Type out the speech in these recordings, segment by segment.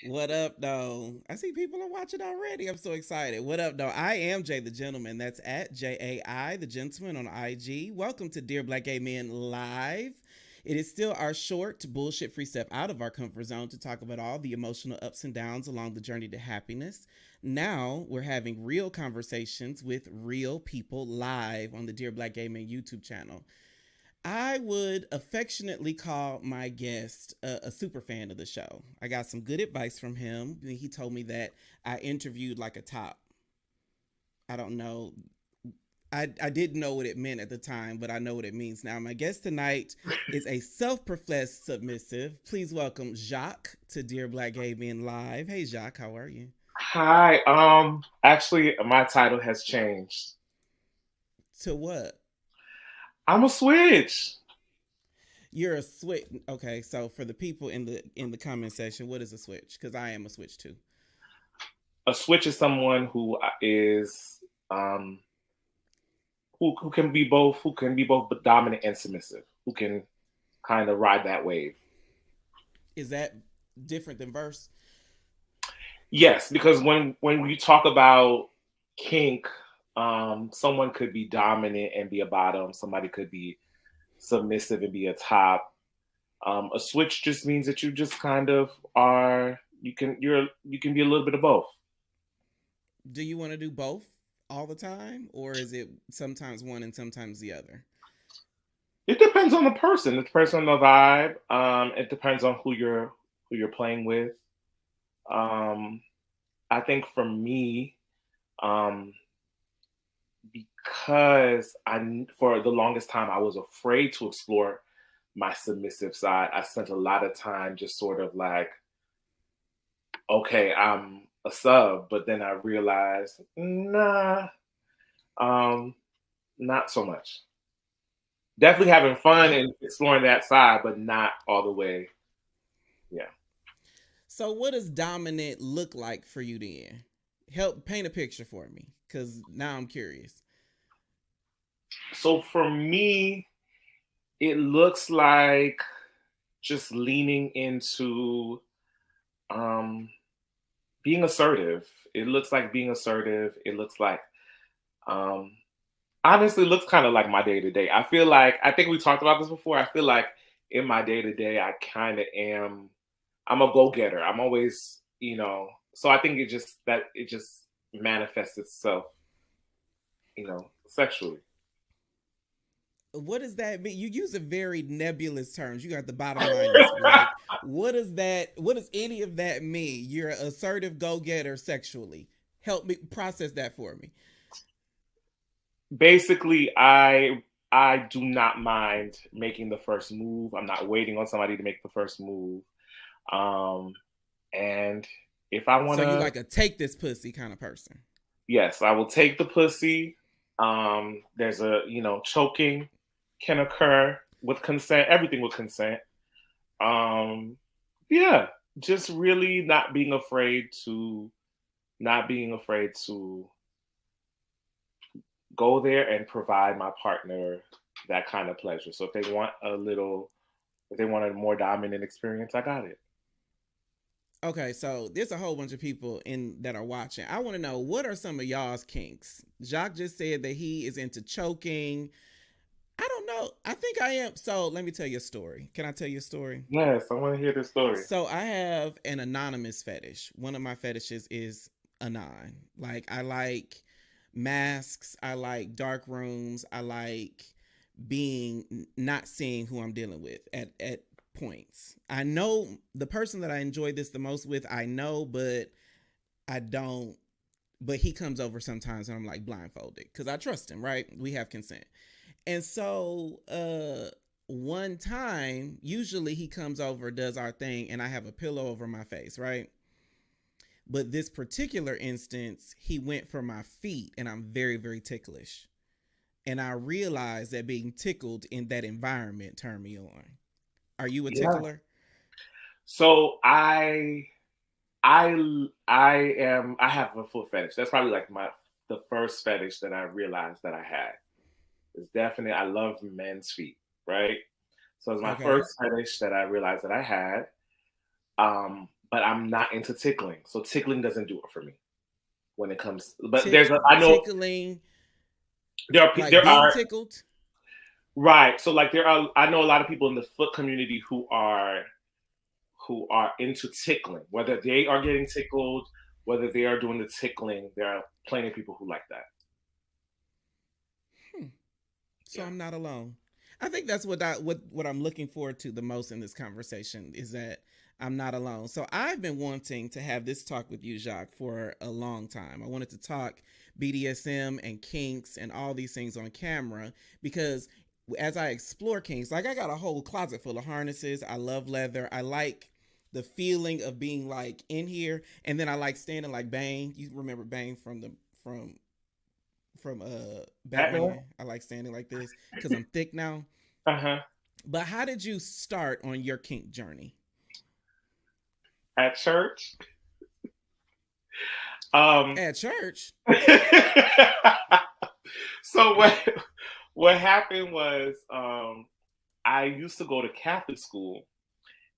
What up, though? I see people are watching already. I'm so excited. What up, though? I am Jay the Gentleman. That's at JAI the Gentleman on IG. Welcome to Dear Black Gay Men Live. It is still our short, bullshit free step out of our comfort zone to talk about all the emotional ups and downs along the journey to happiness. Now we're having real conversations with real people live on the Dear Black Gay Men YouTube channel. I would affectionately call my guest a super fan of the show. I got some good advice from him. He told me that I interviewed like a top. I don't know. I didn't know what it meant at the time, but I know what it means now. My guest tonight is a self professed submissive. Please welcome Jacques to Dear Black Gay Men Live. Hey, Jacques, how are you? Hi. Actually, my title has changed. To what? I'm a switch. You're a switch. Okay, so for the people in the comment section, what is a switch? Because I am a switch too. A switch is someone who is um who can be both but dominant and submissive. Who can kind of ride that wave. Is that different than verse? Yes, because when we talk about kink, someone could be dominant and be a bottom. Somebody could be submissive and be a top. A switch just means that you just kind of are. You can be a little bit of both. Do you want to do both all the time, or is it sometimes one and sometimes the other? It depends on the person. It depends on the vibe. It depends on who you're playing with. Um, I think for me, um, because I for the longest time I was afraid to explore my submissive side. I spent a lot of time just sort of like, okay, I'm a sub, but then I realized, nah, um, not so much. Definitely having fun Oh, and exploring that side, but not all the way. Yeah. so what does dominant look like for you then? Help paint a picture for me, because now I'm curious. So for me, it looks like just leaning into um, being assertive. It looks like being assertive. It looks like, um, honestly, looks kind of like my day to day. I think we talked about this before. I feel like in my day to day, I kind of am, I'm a go getter. I'm always, so I think it just manifests itself, sexually. What does that mean? You use a very nebulous terms. You got the bottom line this like what does that what does any of that mean? You're an assertive go-getter sexually. Help me process that for me. Basically, I do not mind making the first move. I'm not waiting on somebody to make the first move. Um, and if I want So you to, like a take this pussy kind of person. yes, I will take the pussy. There's choking can occur with consent. Everything with consent. Um, yeah, just really not being afraid to go there and provide my partner that kind of pleasure. So if they want a more dominant experience, I got it. Okay, so there's a whole bunch of people in that are watching. I want to know what are some of y'all's kinks? Jacques just said that he is into choking. I don't know. I think I am. So let me tell you a story. Can I tell you a story? Yes, I want to hear this story. So I have an anonymous fetish. One of my fetishes is anon. Like I like masks. I like dark rooms. I like being not seeing who I'm dealing with at points. I know the person that I enjoy this the most with. I know, but I don't. But he comes over sometimes, and I'm like blindfolded because I trust him. Right? We have consent. And so one time, usually he comes over, does our thing, and I have a pillow over my face, right? But this particular instance, he went for my feet, and I'm very, very ticklish. And I realized that being tickled in that environment turned me on. Are you a Yeah. tickler? So I have a foot fetish. That's probably like the first fetish that I realized that I had. It's definitely I love men's feet, right? So it's my Okay. first fetish that I realized that I had. but I'm not into tickling. So tickling doesn't do it for me when it comes. But I know Tickling, like there being are tickled. right. So like I know a lot of people in the foot community who are into tickling, whether they are getting tickled, whether they are doing the tickling. There are plenty of people who like that. So I'm not alone. I think that's what I'm looking forward to the most in this conversation is that I'm not alone. So I've been wanting to have this talk with you, Jacques, for a long time. I wanted to talk BDSM and kinks and all these things on camera because as I explore kinks, like I got a whole closet full of harnesses. I love leather. I like the feeling of being like in here, and then I like standing like Bane. You remember Bane from Batman. Batman. I like standing like this because I'm thick now. Uh-huh. But how did you start on your kink journey? At church. At church? So what happened was I used to go to Catholic school,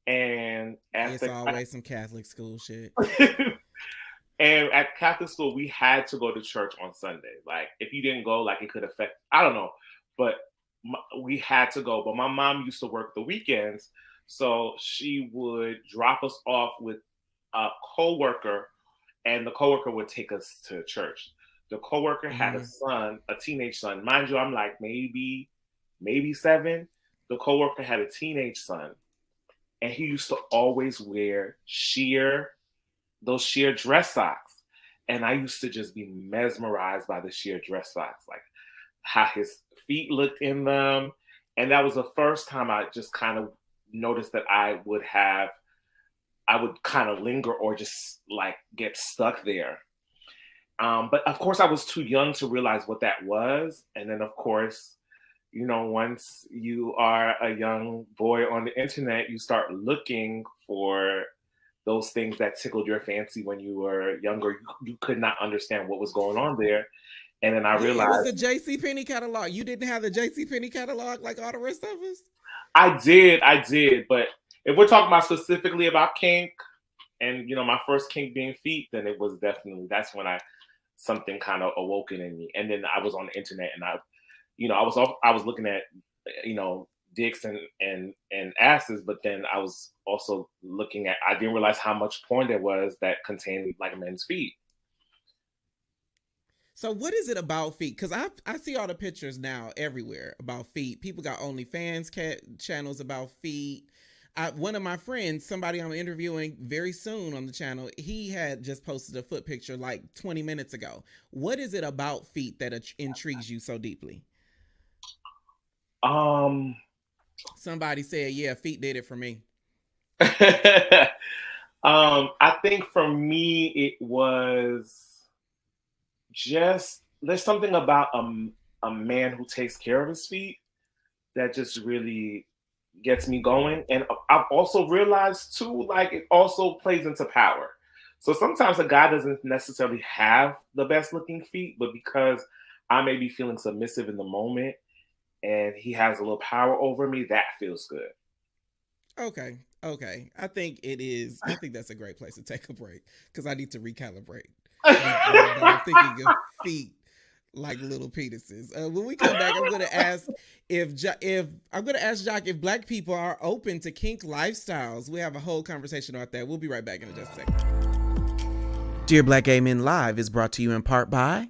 and It's always some Catholic school shit. and at Catholic school we had to go to church on Sunday. Like if you didn't go, like it could affect, I don't know, but we had to go. But my mom used to work the weekends, so she would drop us off with a coworker, and the coworker would take us to church. The coworker had a son, a teenage son. Mind you, I'm like maybe 7. The coworker had a teenage son, and he used to always wear those sheer dress socks. And I used to just be mesmerized by the sheer dress socks, like how his feet looked in them. And that was the first time I just kind of noticed that I would kind of linger or just like get stuck there. But of course, I was too young to realize what that was. And then, of course, once you are a young boy on the internet, you start looking for those things that tickled your fancy when you were younger. You could not understand what was going on there. And then I realized it was a JCPenney catalog. You didn't have the JCPenney catalog like all the rest of us? I did. But if we're talking about specifically about kink and, my first kink being feet, then it was definitely, that's when something kind of awoken in me. And then I was on the internet and I was looking at, dicks and asses, but then I was also looking at, I didn't realize how much porn there was that contained like men's feet. So what is it about feet? Because I see all the pictures now everywhere about feet. People got OnlyFans channels about feet. One of my friends, somebody I'm interviewing very soon on the channel, he had just posted a foot picture like 20 minutes ago. What is it about feet that intrigues you so deeply? Somebody said, yeah, feet did it for me. I think for me, it was just, there's something about a man who takes care of his feet that just really gets me going. And I've also realized too, like it also plays into power. So sometimes a guy doesn't necessarily have the best looking feet, but because I may be feeling submissive in the moment and he has a little power over me, that feels good. Okay. I think that's a great place to take a break because I need to recalibrate. I'm thinking of feet like little penises. When we come back, I'm going to ask Jacques if Black people are open to kink lifestyles. We have a whole conversation about that. We'll be right back in just a second. Dear Black Gay Men Live is brought to you in part by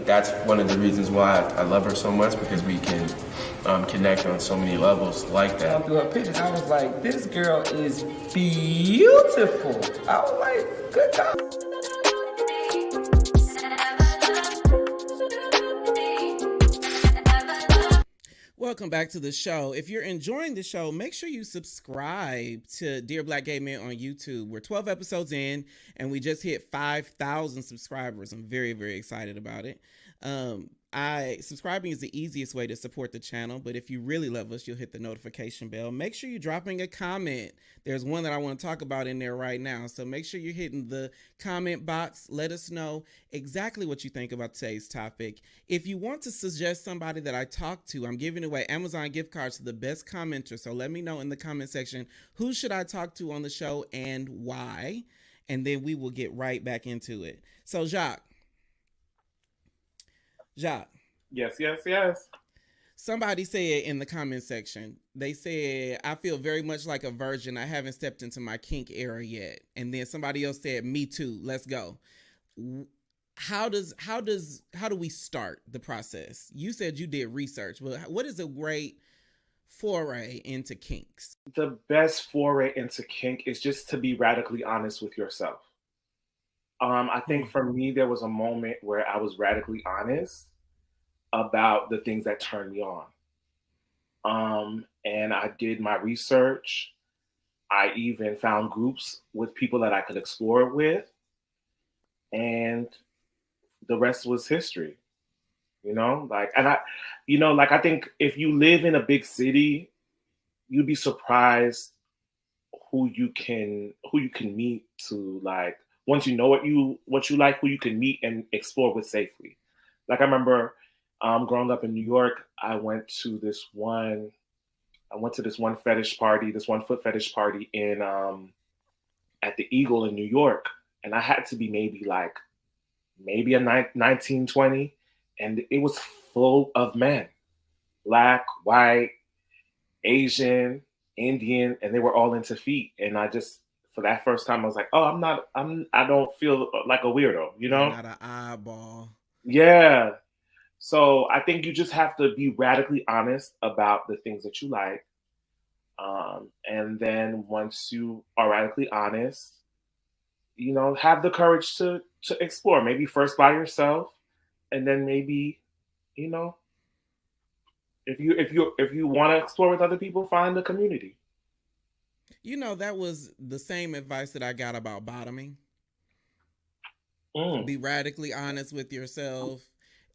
That's one of the reasons why I love her so much, because we can connect on so many levels like that. Through her pictures, I was like, this girl is beautiful. I was like, good job. Welcome back to the show. If you're enjoying the show, make sure you subscribe to Dear Black Gay Men on YouTube. We're 12 episodes in, and we just hit 5,000 subscribers. I'm very, very excited about it. Subscribing is the easiest way to support the channel, but if you really love us, you'll hit the notification bell. Make sure you're dropping a comment. There's one that I want to talk about in there right now, so make sure you're hitting the comment box. Let us know exactly what you think about today's topic. If you want to suggest somebody that I talk to, I'm giving away Amazon gift cards to the best commenter, so let me know in the comment section who should I talk to on the show and why, and then we will get right back into it. So Jacques, Yes. somebody said in the comment section, they said, I feel very much like a virgin. I haven't stepped into my kink era yet. And then somebody else said, me too. Let's go. How do we start the process? You said you did research, but what is a great foray into kinks? The best foray into kink is just to be radically honest with yourself. I think for me, there was a moment where I was radically honest about the things that turned me on. And I did my research. I even found groups with people that I could explore it with. And the rest was history, I think if you live in a big city, you'd be surprised who you can meet to, like, once you know what you like, who you can meet and explore with safely. Like, I remember growing up in New York, I went to this one fetish party, this 1 foot fetish party in at the Eagle in New York, and I had to be maybe a 19, 20, and it was full of men, Black, white, Asian, Indian, and they were all into feet. And I just, for that first time, I was like, oh, I don't feel like a weirdo, Not an eyeball. Yeah. So I think you just have to be radically honest about the things that you like. And then once you are radically honest, have the courage to explore, maybe first by yourself, and then maybe, if you want to explore with other people, find a community. That was the same advice that I got about bottoming. Be radically honest with yourself.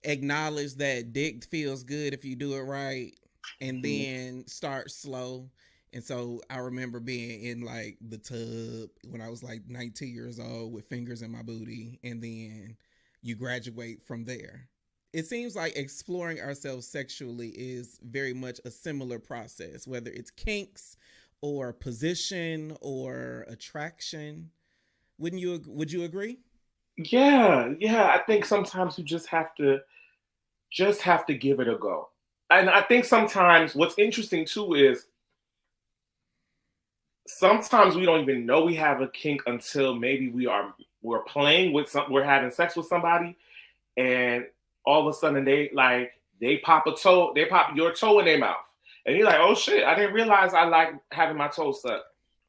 Acknowledge that dick feels good if you do it right, and then start slow. And so I remember being in like the tub when I was like 19 years old with fingers in my booty, and then you graduate from there. It seems like exploring ourselves sexually is very much a similar process, whether it's kinks or position or attraction. Would you agree? Yeah. I think sometimes you just have to give it a go. And I think sometimes what's interesting too is sometimes we don't even know we have a kink until maybe we're playing with we're having sex with somebody, and all of a sudden they pop your toe in their mouth, and you're like, oh shit, I didn't realize I like having my toes sucked,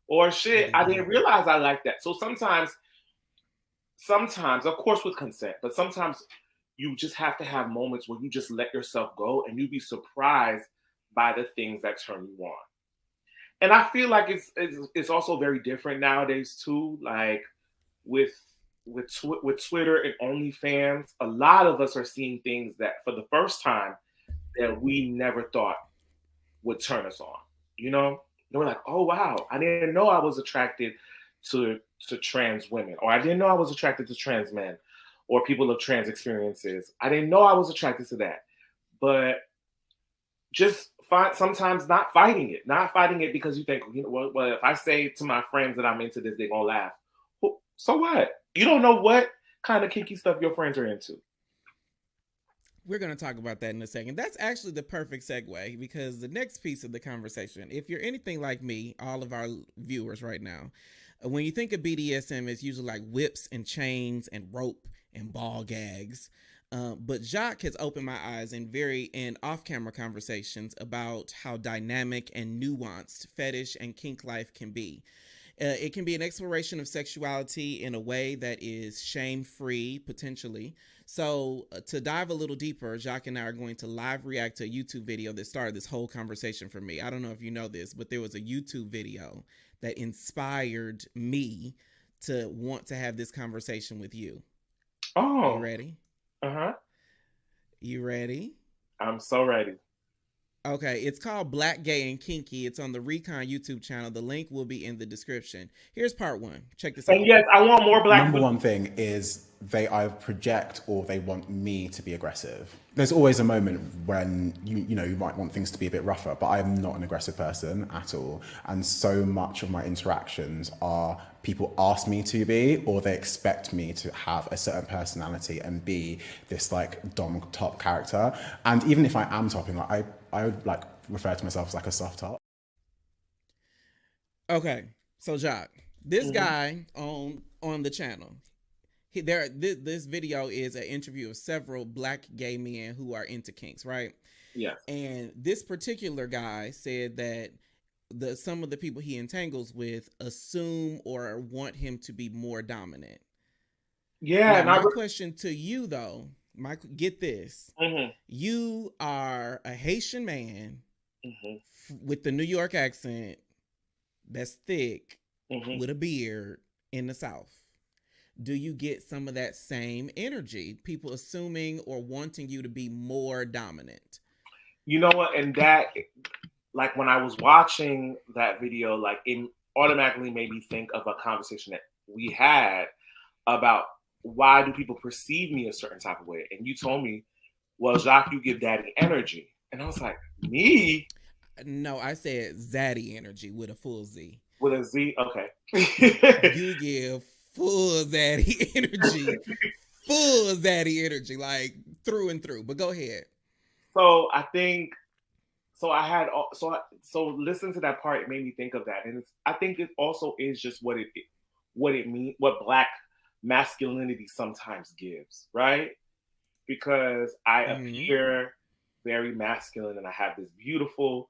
or shit, I didn't realize I like that. So sometimes, of course with consent, but sometimes you just have to have moments where you just let yourself go, and you'd be surprised by the things that turn you on. And I feel like it's also very different nowadays too. Like with Twitter and OnlyFans, a lot of us are seeing things that for the first time that we never thought would turn us on. They were like, oh wow, I didn't know I was attracted to trans women, or I didn't know I was attracted to trans men, or people of trans experiences. I didn't know I was attracted to that. But just sometimes not fighting it because you think, well, if I say to my friends that I'm into this, they're gonna laugh. Well, so what? You don't know what kind of kinky stuff your friends are into. We're going to talk about that in a second. That's actually the perfect segue, because the next piece of the conversation, if you're anything like me, all of our viewers right now, when you think of BDSM, it's usually like whips and chains and rope and ball gags. But Jacques has opened my eyes in off-camera conversations about how dynamic and nuanced fetish and kink life can be. It can be an exploration of sexuality in a way that is shame-free, potentially. So to dive a little deeper, Jacques and I are going to live react to a YouTube video that started this whole conversation for me. I don't know if you know this, but there was a YouTube video that inspired me to want to have this conversation with you. Oh. You ready? Uh-huh. You ready? I'm so ready. Okay, it's called Black, Gay, and Kinky. It's on the Recon YouTube channel. The link will be in the description. Here's part one. Check this out. And yes, I want more black. Number one thing is they either project or they want me to be aggressive. There's always a moment when you might want things to be a bit rougher, but I am not an aggressive person at all. And so much of my interactions are people ask me to be, or they expect me to have a certain personality and be this like dom top character. And even if I am topping, like I would like refer to myself as like a soft top. Okay, so Jacques, this guy on the channel, this video is an interview of several black gay men who are into kinks, right? Yes. And this particular guy said that some of the people he entangles with assume or want him to be more dominant. Yeah. Now, my question to you though, Michael, get this. You are a Haitian man with the New York accent that's thick with a beard in the South. Do you get some of that same energy? People assuming or wanting you to be more dominant? You know what? And that, like when I was watching that video, like it automatically made me think of a conversation that we had about why do people perceive me a certain type of way? And you told me, well, Jacques, you give daddy energy. And I was like, me? No, I said zaddy energy with a full Z. With a Z? Okay. You give full zaddy energy. Full zaddy energy, like through and through. But go ahead. So I think, so listen to that part. It made me think of that. And I think it also is just what it means, what black masculinity sometimes gives, right? Because I appear very masculine and I have this beautiful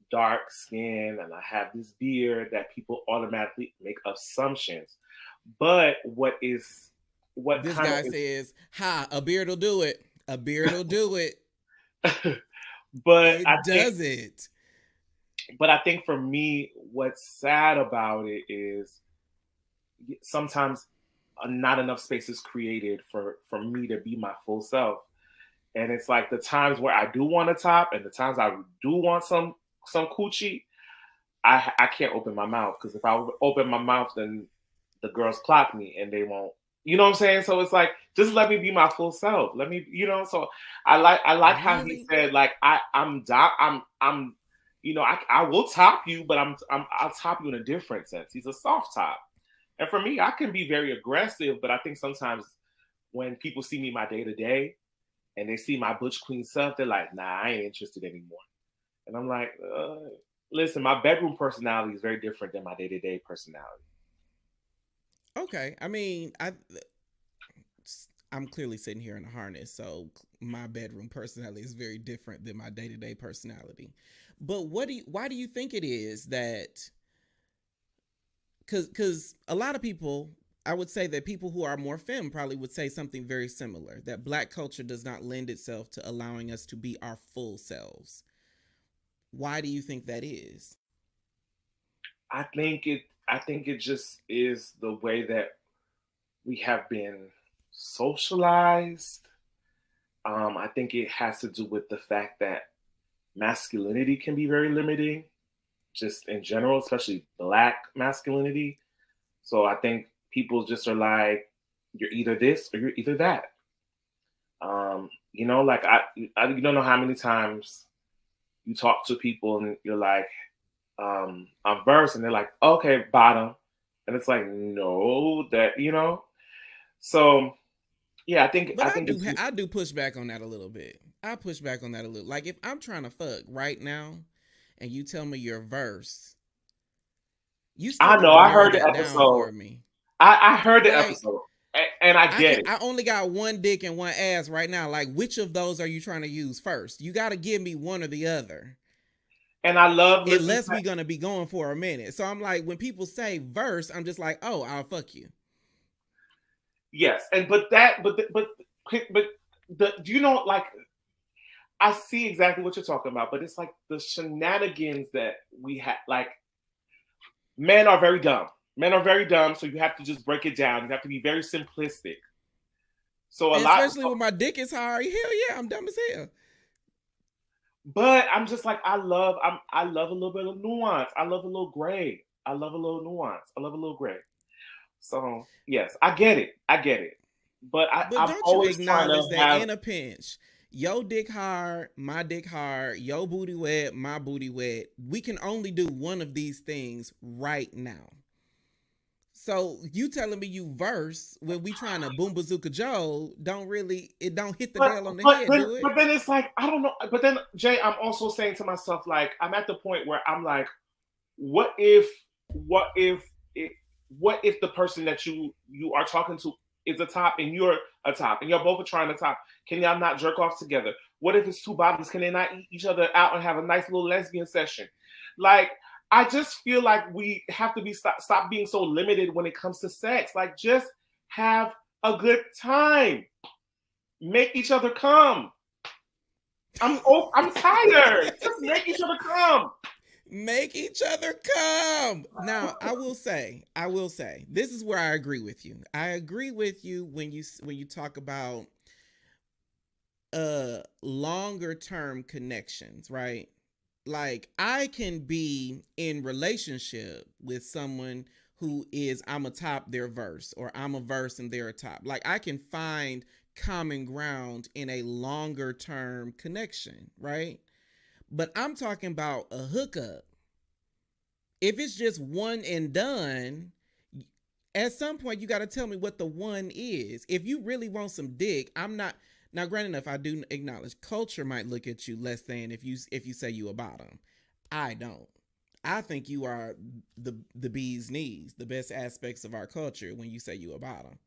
dark skin and I have this beard that people automatically make assumptions. But this guy says, a beard will do it. A beard will do it. But But I think for me, what's sad about it is sometimes not enough space is created for me to be my full self. And it's like the times where I do want a top and the times I do want some coochie, I can't open my mouth, because if I open my mouth, then the girls clock me and they won't. You know what I'm saying? So it's like, just let me be my full self. Let me, so I like how he said, like, I will top you, but I'll top you in a different sense. He's a soft top. And for me, I can be very aggressive, but I think sometimes when people see me my day to day and they see my butch queen self, they're like, nah, I ain't interested anymore. And I'm like, listen, my bedroom personality is very different than my day to day personality. Okay. I mean, I'm clearly sitting here in a harness, so my bedroom personality is very different than my day to day personality. But why do you think it is that? Because a lot of people, I would say that people who are more femme probably would say something very similar, that black culture does not lend itself to allowing us to be our full selves. Why do you think that is? I think it just is the way that we have been socialized. I think it has to do with the fact that masculinity can be very limiting, just in general, especially black masculinity. So I think people just are like, you're either this or you're either that. Like you don't know how many times you talk to people and you're like, I'm verse, and they're like, okay, bottom. And it's like, no, that, So yeah, I do push back on that a little bit. I push back on that a little. Like if I'm trying to fuck right now and you tell me your verse, I know, I heard the episode. I heard the episode. And I get it. I only got one dick and one ass right now. Like, which of those are you trying to use first? You got to give me one or the other. And I love unless we're gonna be going for a minute. So I'm like, when people say verse, I'm just like, oh, I'll fuck you. Yes, and but like, I see exactly what you're talking about, but it's like the shenanigans that we have. Like, men are very dumb. Men are very dumb, so you have to just break it down. You have to be very simplistic. So a lot, especially when my dick is hard. Hell yeah, I'm dumb as hell. but I'm just like I love a little bit of nuance. I love a little gray. I love a little nuance. I love a little gray. So yes, I get it. I get it. But But I'm don't you always trying acknowledge to that have in a pinch, your dick hard, my dick hard, your booty wet, my booty wet. We can only do one of these things right now. So you telling me you verse when we trying to boom bazooka Joe don't hit the nail on the head, do it? but then it's like I don't know. But then Jay, I'm also saying to myself, like, I'm at the point where I'm like, what if what if it what if the person that you are talking to is a top and you're a top and you're both trying to top? Can y'all not jerk off together? What if it's two bottoms? Can they not eat each other out and have a nice little lesbian session? Like, I just feel like we have to stop being so limited when it comes to sex. Like, just have a good time. Make each other come. I'm tired. Just make each other come. Make each other come. Now, I will say, this is where I agree with you. I agree with you when you talk about longer term connections, right? Like, I can be in relationship with someone who is, I'm a top, they're verse, or I'm a verse and they're a top. Like, I can find common ground in a longer term connection, right? But I'm talking about a hookup. If it's just one and done, at some point you got to tell me what the one is. If you really want some dick, I'm not. Now, granted enough, I do acknowledge culture might look at you less than if you say you a bottom. I don't. I think you are the bee's knees, the best aspects of our culture when you say you a bottom.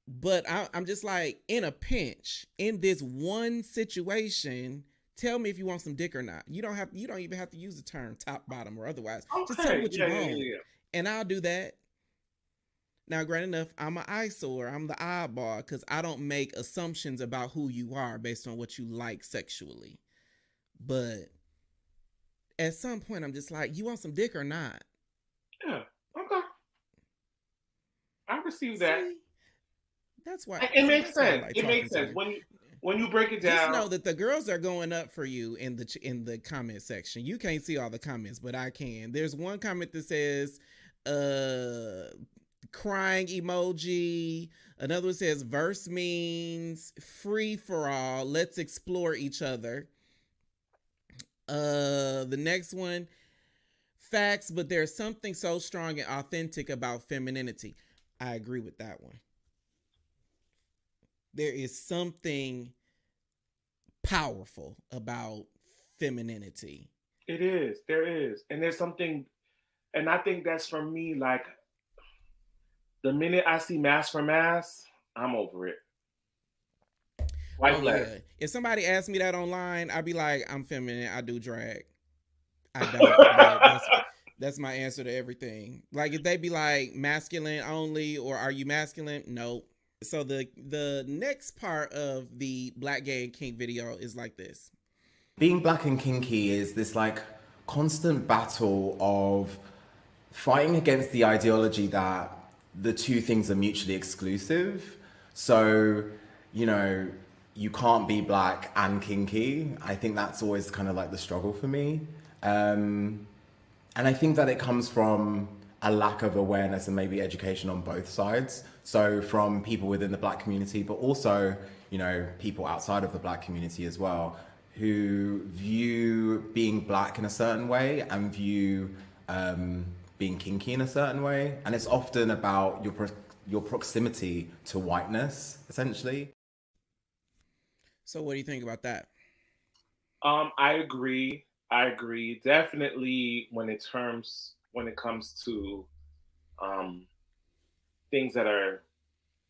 But I'm just like, in a pinch, in this one situation, tell me if you want some dick or not. You don't even have to use the term top, bottom, or otherwise. Okay. Just tell me what you want, Yeah. and I'll do that. Now, granted enough, I'm an eyesore. I'm the oddball because I don't make assumptions about who you are based on what you like sexually. But at some point, I'm just like, you want some dick or not? Yeah. Okay. I receive that. See? That's why It makes sense. Like it makes sense when you break it down. Just know that the girls are going up for you in the comment section. You can't see all the comments, but I can. There's one comment that says, crying emoji. Another one says, verse means free for all. Let's explore each other. The next one, facts, but there's something so strong and authentic about femininity. I agree with that one. There is something powerful about femininity. It is. There is. And there's something, and I think that's for me, like, the minute I see mask for mask, I'm over it. Yeah. If somebody asks me that online, I'd be like, I'm feminine. I do drag. I don't. That's my answer to everything. Like, if they be like masculine only, or are you masculine? Nope. So the next part of the Black Gay and Kink video is like this. Being black and kinky is this like constant battle of fighting against the ideology that the two things are mutually exclusive. So, you know, you can't be black and kinky. I think that's always kind of like the struggle for me. And I think that it comes from a lack of awareness and maybe education on both sides. So from people within the black community, but also, you know, people outside of the black community as well, who view being black in a certain way and view being kinky in a certain way. And it's often about your proximity to whiteness, essentially. So what do you think about that? I agree. Definitely when it comes to things that are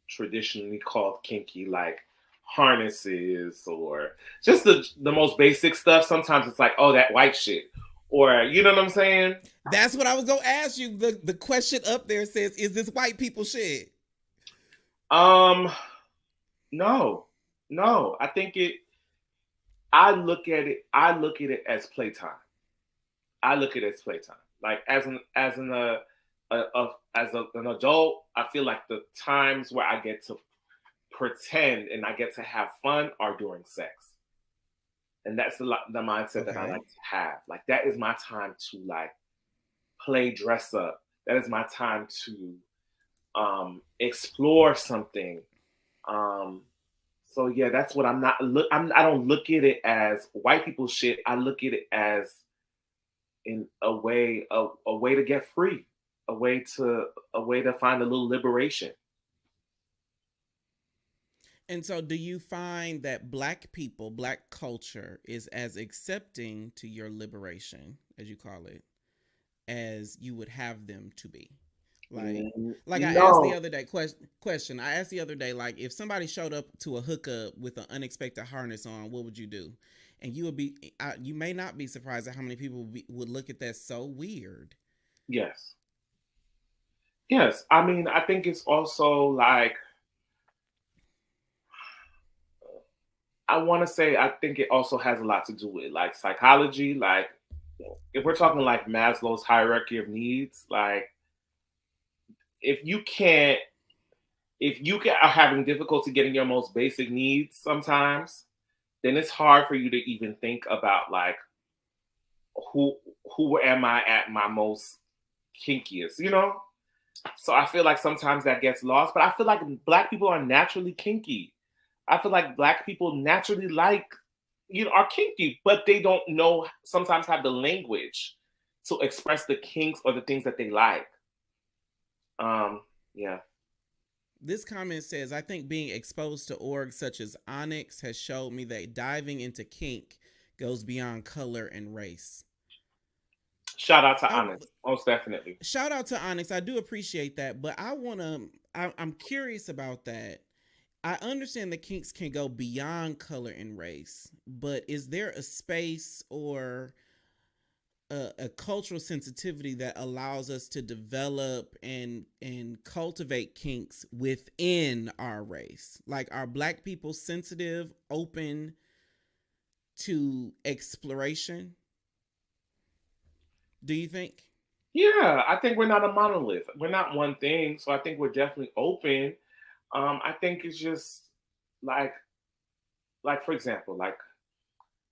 traditionally called kinky, like harnesses or just the most basic stuff. Sometimes it's like, oh, that white shit. Or, you know what I'm saying? That's what I was going to ask you. The question up there says, is this white people shit? No. I look at it as playtime. Like as an adult, I feel like the times where I get to pretend and I get to have fun are during sex. And that's the mindset that I Okay. like to have. Like, that is my time to like play dress up. That is my time to explore something. So yeah, that's what I don't look at it as white people shit. I look at it as in a way to get free, a way to find a little liberation. And so, do you find that Black people, Black culture, is as accepting to your liberation, as you call it, as you would have them to be? Like I asked the No. other day, question. I asked the other day, like, if somebody showed up to a hookup with an unexpected harness on, what would you do? And you would be, you may not be surprised at how many people would look at that so weird. Yes. Yes. I mean, I think it's also like, I want to say, I think it also has a lot to do with like psychology. Like, if we're talking like Maslow's hierarchy of needs, like, if you can't, are having difficulty getting your most basic needs sometimes, then it's hard for you to even think about like, who am I at my most kinkiest, you know? So I feel like sometimes that gets lost, but I feel like Black people are naturally kinky. I feel like Black people naturally like, are kinky, but they don't know, sometimes have the language to express the kinks or the things that they like. Yeah. This comment says, I think being exposed to orgs such as Onyx has showed me that diving into kink goes beyond color and race. Shout out to Onyx, most definitely. Shout out to Onyx. I do appreciate that, but I'm curious about that. I understand the kinks can go beyond color and race, but is there a space or a cultural sensitivity that allows us to develop and cultivate kinks within our race? Like, are Black people sensitive, open to exploration? Do you think? Yeah, I think we're not a monolith. We're not one thing, so I think we're definitely open. I think it's just like for example,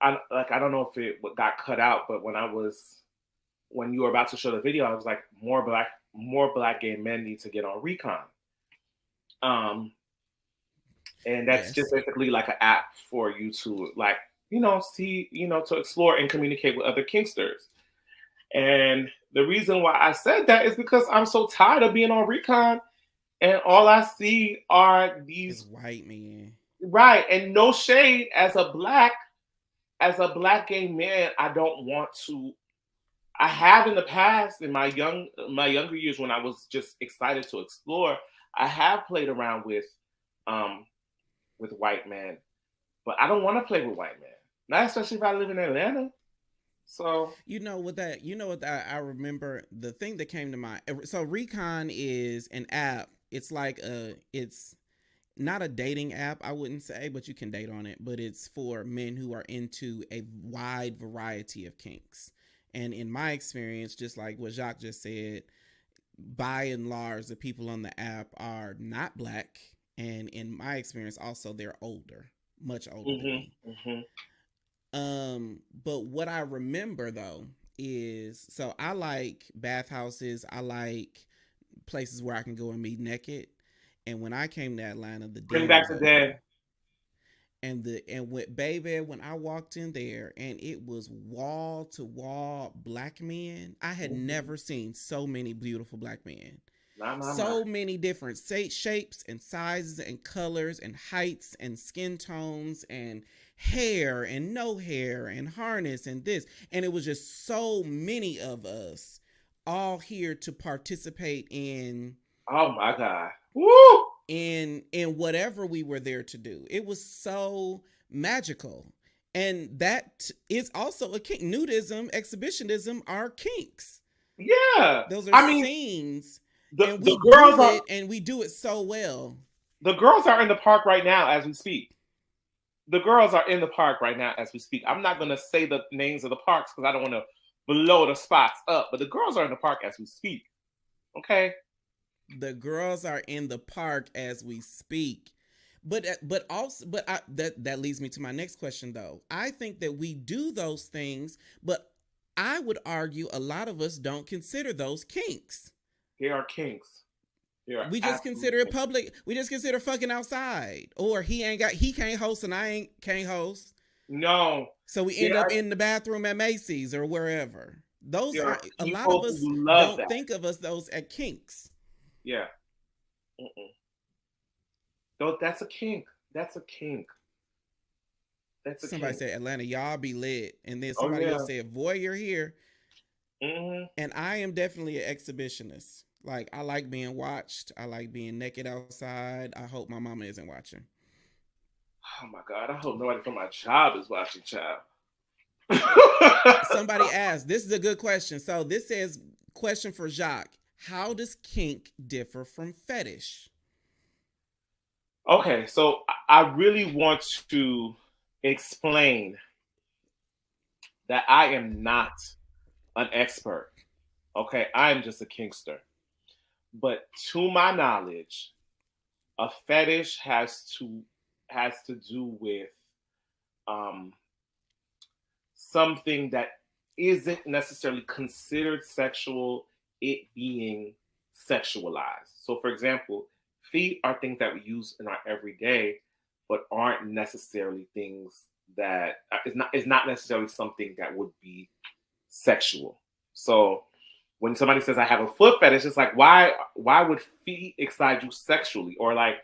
I don't know if it got cut out, but when you were about to show the video, I was like, more black gay men need to get on Recon. And that's Yes. just basically like an app for you to like, see, to explore and communicate with other kinksters. And the reason why I said that is because I'm so tired of being on Recon and all I see are these white men. Right. And no shade, as a black gay man, I don't want to. I have in the past, in my younger years, when I was just excited to explore, I have played around with white men, but I don't want to play with white men. Not especially if I live in Atlanta. So I remember the thing that came to mind. So Recon is an app. It's like it's not a dating app, I wouldn't say, but you can date on it. But it's for men who are into a wide variety of kinks. And in my experience, just like what Jacques just said, by and large, the people on the app are not Black. And in my experience, also, they're older, much older than me. But what I remember though is, so I like bathhouses. I like places where I can go and be naked. And when I came to Atlanta, the bring back the dead. And with baby, when I walked in there and it was wall to wall Black men, I had never seen so many beautiful Black men. Many different shapes and sizes and colors and heights and skin tones and hair and no hair and harness and this. And it was just so many of us all here to participate in. Oh my God. Woo! In whatever we were there to do. It was so magical. And that is also a kink. Nudism, exhibitionism are kinks. Yeah. Those are scenes. And we do it so well. The girls are in the park right now as we speak. The girls are in the park right now as we speak. I'm not going to say the names of the parks because I don't want to blow the spots up, but the girls are in the park as we speak. Okay? The girls are in the park as we speak. That leads me to my next question though. I think that we do those things, but I would argue a lot of us don't consider those kinks. They are kinks. They are We just consider it kinks. public. We just consider fucking outside, or he can't host and I can't host. No. So we end up in the bathroom at Macy's or wherever. Those There are are a lot people of us who love don't that. think of us those at kinks. Yeah. No, that's a kink. That's a kink. That's a Somebody kink. said Atlanta, y'all be lit, and then Oh, somebody yeah. else said voyeur here. Mm-hmm. And I am definitely an exhibitionist. Like, I like being watched. I like being naked outside. I hope my mama isn't watching. Oh my God! I hope nobody from my job is watching, child. Somebody asked, this is a good question. So this says, question for Jacques. How does kink differ from fetish? Okay, so I really want to explain that I am not an expert. Okay, I am just a kinkster. But to my knowledge, a fetish has to do with something that isn't necessarily considered sexual, it being sexualized. So, for example, feet are things that we use in our everyday, but aren't necessarily things that is not necessarily something that would be sexual. So, when somebody says I have a foot fetish, it's like why would feet excite you sexually? Or like,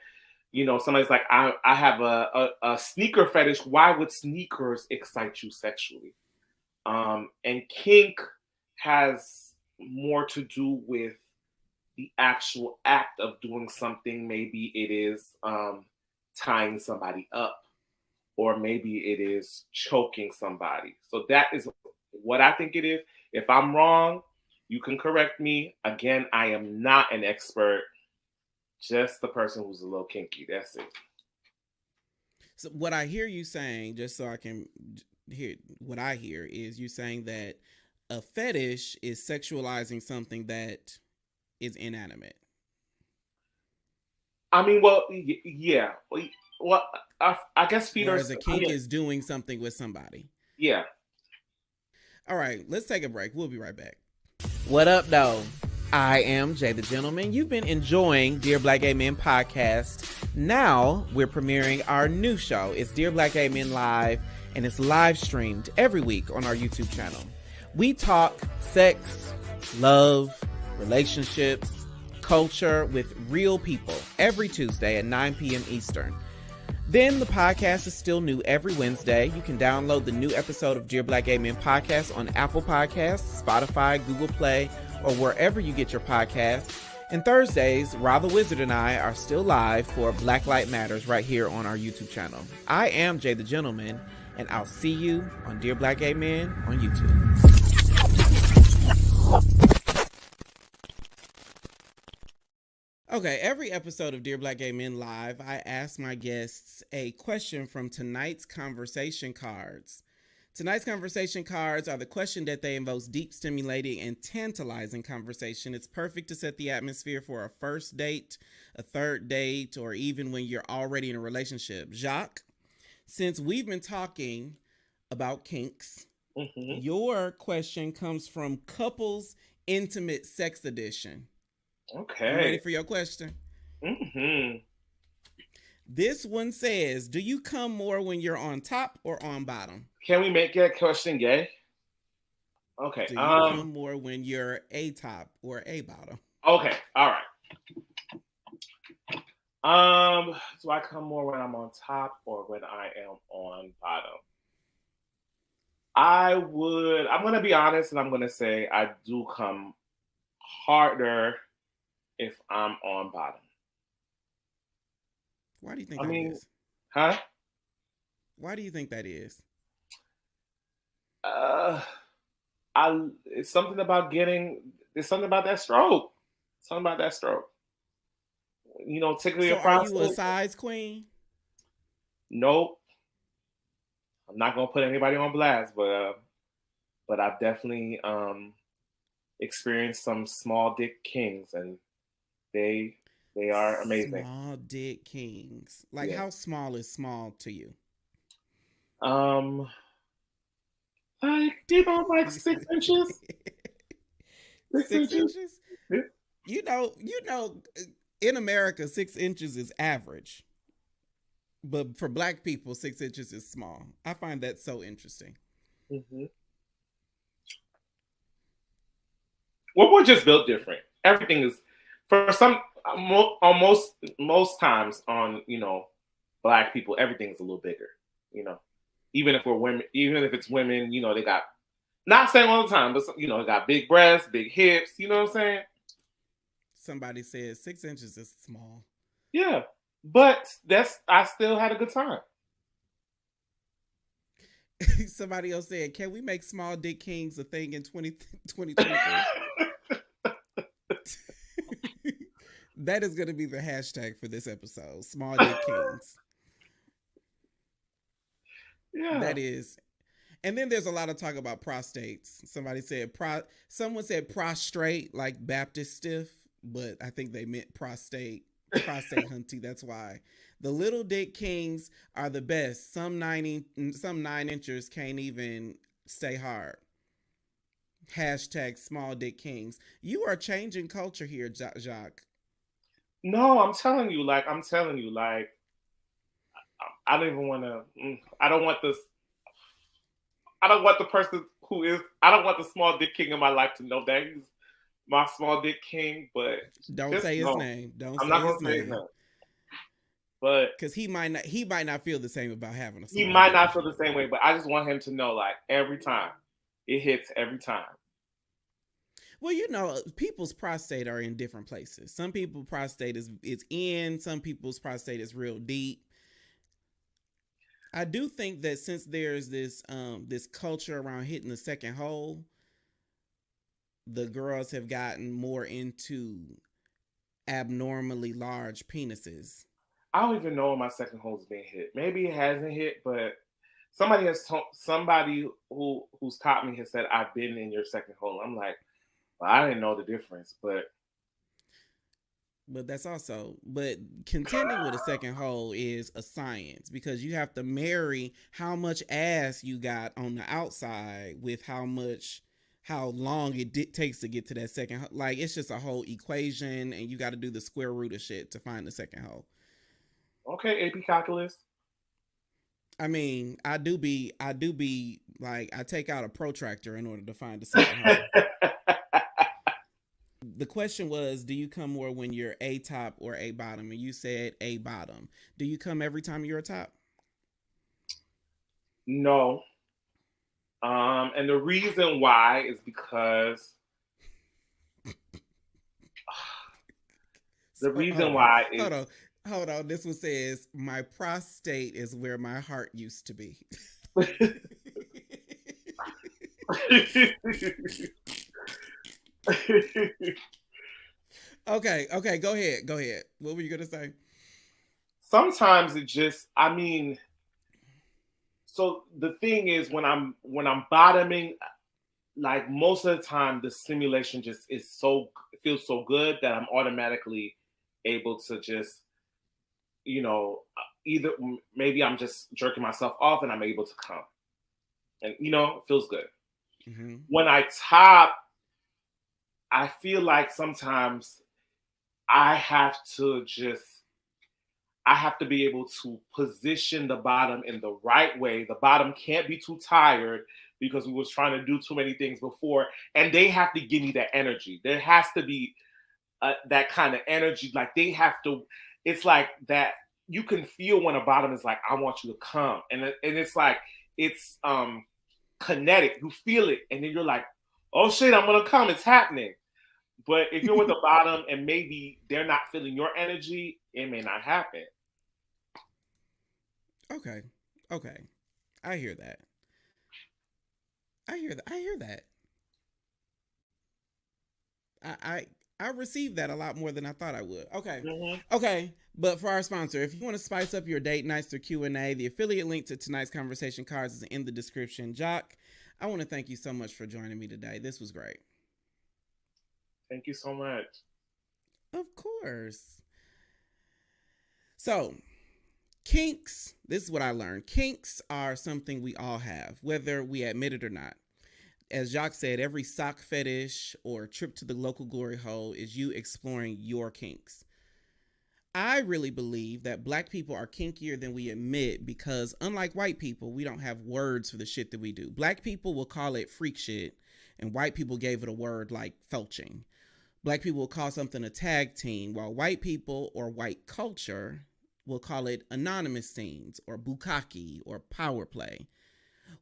you know, somebody's like I have a sneaker fetish. Why would sneakers excite you sexually? And kink has more to do with the actual act of doing something. Maybe it is tying somebody up, or maybe it is choking somebody. So that is what I think it is. If I'm wrong, you can correct me. Again, I am not an expert, just the person who's a little kinky. That's it. So what I hear you saying, just so I can hear what I hear, is you saying that a fetish is sexualizing something that is inanimate. I mean, well, yeah. Well, I guess feet Whereas are. a kink is doing something with somebody. Yeah. All right, let's take a break. We'll be right back. What up, though? I am Jay the Gentleman. You've been enjoying Dear Black Gay Men podcast. Now we're premiering our new show. It's Dear Black Gay Men Live, and it's live streamed every week on our YouTube channel. We talk sex, love, relationships, culture with real people every Tuesday at 9 p.m. Eastern. Then the podcast is still new every Wednesday. You can download the new episode of Dear Black Gay Men podcast on Apple Podcasts, Spotify, Google Play, or wherever you get your podcasts. And Thursdays, Ra the Wizard and I are still live for Black Light Matters right here on our YouTube channel. I am Jay the Gentleman, and I'll see you on Dear Black Gay Men on YouTube. Okay, every episode of Dear Black Gay Men Live, I ask my guests a question from tonight's conversation cards. Tonight's conversation cards are the question that they invoke deep, stimulating, and tantalizing conversation. It's perfect to set the atmosphere for a first date, a third date, or even when you're already in a relationship. Jacques, since we've been talking about kinks, your question comes from Couples Intimate Sex Edition. Okay. You ready for your question? Mm-hmm. This one says, do you come more when you're on top or on bottom? Can we make that question gay? Okay. Do you come more when you're a top or a bottom? Okay. All right. Do I come more when I'm on top or when I am on bottom? I'm going to be honest, and I'm going to say I do come harder if I'm on bottom. Why do you think that is? Huh? Why do you think that is? It's something about there's something about that stroke. Something about that stroke. You know, tickle your prostate. Are you a size queen? Nope. I'm not gonna put anybody on blast, but I've definitely experienced some small dick kings, and they They are amazing. Small dick kings. Like, Yeah. how small is small to you? Like, like 6 inches. 6 6 inches. inches? Yeah. You know, in America, 6 inches is average. But for black people, 6 inches is small. I find that so interesting. Mm-hmm. Well, we're just built different. Everything is, for some, most times on, black people, everything's a little bigger, even if we're women, even if it's women, they got, not saying all the time, but, they got big breasts, big hips, you know what I'm saying? Somebody said 6 inches is small. Yeah, but I still had a good time. Somebody else said, can we make small dick kings a thing in 2023? That is going to be the hashtag for this episode. Small dick kings. Yeah. That is. And then there's a lot of talk about prostates. Somebody said someone said prostrate, like Baptist stiff, but I think they meant prostate hunty. That's why. The little dick kings are the best. Some 9-inchers can't even stay hard. Hashtag small dick kings. You are changing culture here, Jacques. No, I'm telling you, I don't even want to, I don't want the person I don't want the small dick king in my life to know that he's my small dick king, but don't say his name. I'm not going to say his name. But because he might not feel the same about having a small he might dick. not feel the same way, but I just want him to know, every time it hits every time. Well, people's prostate are in different places. Some people's prostate is in, some people's prostate is real deep. I do think that since there's this culture around hitting the second hole, the girls have gotten more into abnormally large penises. I don't even know if my second hole's been hit. Maybe it hasn't hit, but somebody who's taught me has said I've been in your second hole. I'm like, well, I didn't know the difference, but that's also, but contending with a second hole is a science because you have to marry how much ass you got on the outside with how long it takes to get to that second hole. Like, it's just a whole equation and you got to do the square root of shit to find the second hole. Okay, AP calculus. I mean, I do be like, I take out a protractor in order to find the second hole. The question was, do you come more when you're a top or a bottom? And you said a bottom. Do you come every time you're a top? No. And the reason why is because Hold on. This one says, my prostate is where my heart used to be. Okay. Go ahead. What were you gonna say? Sometimes it just, so the thing is when I'm bottoming, like most of the time the stimulation just feels so good that I'm automatically able to just, either maybe I'm just jerking myself off and I'm able to come, and it feels good. Mm-hmm. When I top, I feel like sometimes I have to be able to position the bottom in the right way. The bottom can't be too tired because we was trying to do too many things before, and they have to give me that energy. There has to be that kind of energy. Like they have to. It's like that. You can feel when a bottom is like, I want you to come, and it's like it's kinetic. You feel it, and then you're like, oh shit, I'm gonna come. It's happening. But if you're with the bottom and maybe they're not feeling your energy, it may not happen. Okay. I hear that. I received that a lot more than I thought I would. Okay. Mm-hmm. Okay. But for our sponsor, if you want to spice up your date nights through Q&A, the affiliate link to tonight's conversation cards is in the description. Jock, I want to thank you so much for joining me today. This was great. Thank you so much. Of course. So, kinks, this is what I learned. Kinks are something we all have, whether we admit it or not. As Jacques said, every sock fetish or trip to the local glory hole is you exploring your kinks. I really believe that Black people are kinkier than we admit because, unlike white people, we don't have words for the shit that we do. Black people will call it freak shit, and white people gave it a word like felching. Black people will call something a tag team, while white people or white culture will call it anonymous scenes or bukkake or power play.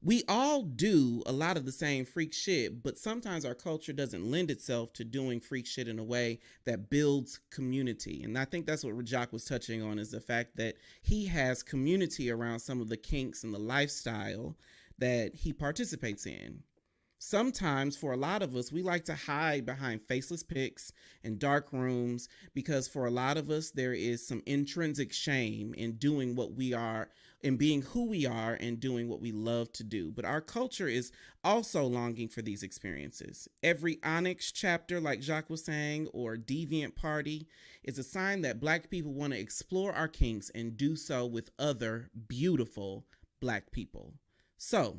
We all do a lot of the same freak shit, but sometimes our culture doesn't lend itself to doing freak shit in a way that builds community. And I think that's what Jacques was touching on, is the fact that he has community around some of the kinks and the lifestyle that he participates in. Sometimes, for a lot of us, we like to hide behind faceless pics and dark rooms because for a lot of us, there is some intrinsic shame in doing what we are, in being who we are and doing what we love to do. But our culture is also longing for these experiences. Every Onyx chapter, like Jacques was saying, or deviant party is a sign that Black people want to explore our kinks and do so with other beautiful Black people. So,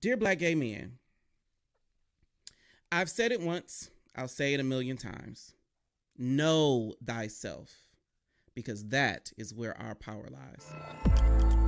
dear Black gay men, I've said it once, I'll say it 1,000,000 times. Know thyself, because that is where our power lies.